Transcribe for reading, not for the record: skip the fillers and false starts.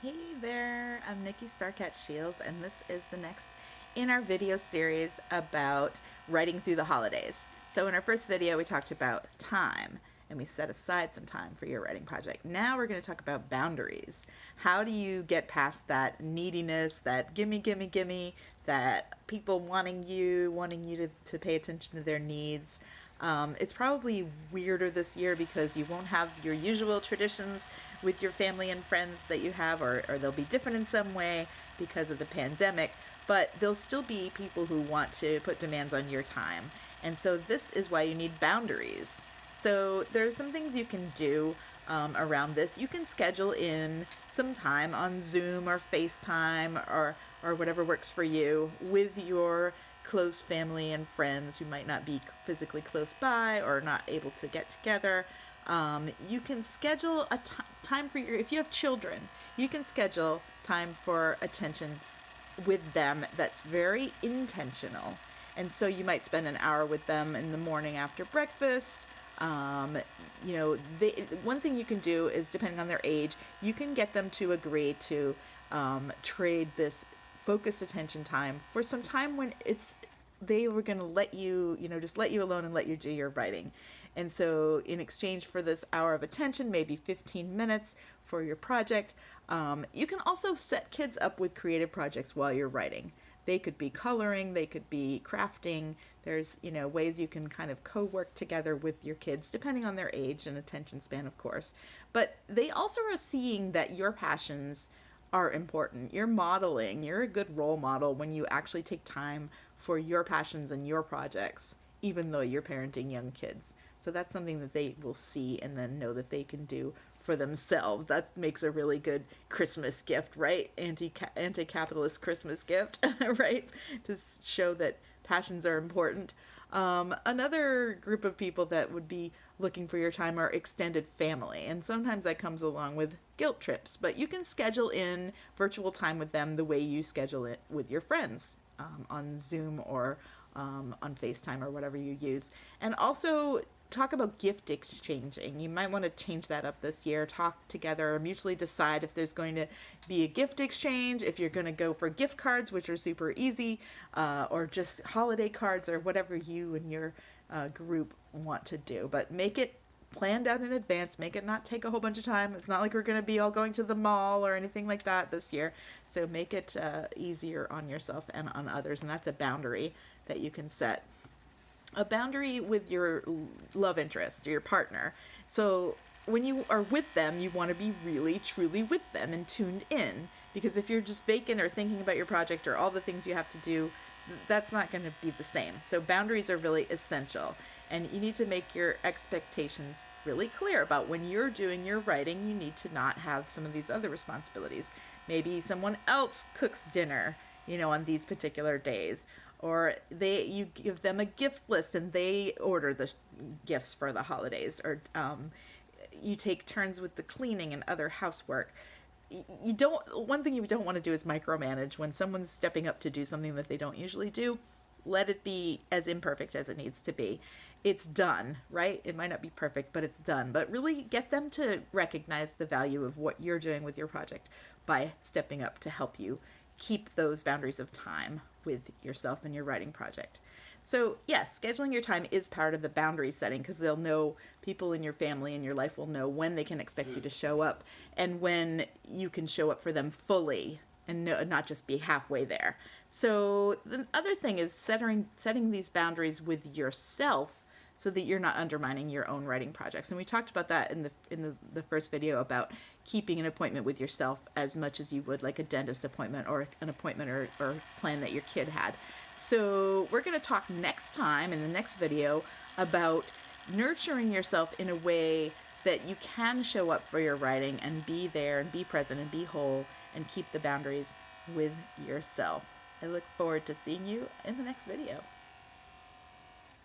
Hey there, I'm Nikki Starcat Shields, and this is the next in our video series about writing through the holidays. So in our first video, we talked about time, and we set aside some time for your writing project. Now we're going to talk about boundaries. How do you get past that neediness, that gimme, gimme, gimme, that people wanting you to pay attention to their needs? It's probably weirder this year because you won't have your usual traditions with your family and friends that you have, or they'll be different in some way because of the pandemic, but there'll still be people who want to put demands on your time. And so this is why you need boundaries. So there's some things you can do around this. You can schedule in some time on Zoom or FaceTime or whatever works for you with your close family and friends who might not be physically close by or not able to get together. You can schedule a time for if you have children, you can schedule time for attention with them that's very intentional. And so you might spend an hour with them in the morning after breakfast. One thing you can do is, depending on their age, you can get them to agree to trade this focused attention time for some time when they were going to let you, just let you alone and let you do your writing. And so in exchange for this hour of attention, maybe 15 minutes for your project, you can also set kids up with creative projects while you're writing. They could be coloring, they could be crafting. There's, ways you can kind of co-work together with your kids, depending on their age and attention span, of course. But they also are seeing that your passions are important. You're modeling, you're a good role model when you actually take time for your passions and your projects, even though you're parenting young kids. So that's something that they will see and then know that they can do for themselves. That makes a really good Christmas gift, right? Anti-capitalist Christmas gift, right? To show that passions are important. Another group of people that would be looking for your time are extended family, and sometimes that comes along with guilt trips, but you can schedule in virtual time with them the way you schedule it with your friends, on Zoom or on FaceTime or whatever you use. And also talk about gift exchanging. You might want to change that up this year. Talk together, mutually decide if there's going to be a gift exchange, if you're going to go for gift cards, which are super easy, or just holiday cards, or whatever you and your group want to do. But make it planned out in advance. Make it not take a whole bunch of time. It's not like we're going to be all going to the mall or anything like that this year. So make it easier on yourself and on others. And that's a boundary that you can set. A boundary with your love interest or your partner. So when you are with them, you want to be really, truly with them and tuned in. Because if you're just vacant or thinking about your project or all the things you have to do, that's not going to be the same. So boundaries are really essential. And you need to make your expectations really clear about when you're doing your writing. You need to not have some of these other responsibilities. Maybe someone else cooks dinner, on these particular days. Or you give them a gift list and they order the gifts for the holidays. Or you take turns with the cleaning and other housework. One thing you don't want to do is micromanage. When someone's stepping up to do something that they don't usually do, let it be as imperfect as it needs to be. It's done, right? It might not be perfect, but it's done. But really get them to recognize the value of what you're doing with your project by stepping up to help you keep those boundaries of time with yourself and your writing project. So yes, scheduling your time is part of the boundary setting, because they'll know, people in your family and your life will know when they can expect you to show up and when you can show up for them fully and not just be halfway there. So the other thing is setting these boundaries with yourself so that you're not undermining your own writing projects. And we talked about that in the first video, about keeping an appointment with yourself as much as you would like a dentist appointment or an appointment or plan that your kid had. So we're going to talk next time in the next video about nurturing yourself in a way that you can show up for your writing and be there and be present and be whole and keep the boundaries with yourself. I look forward to seeing you in the next video.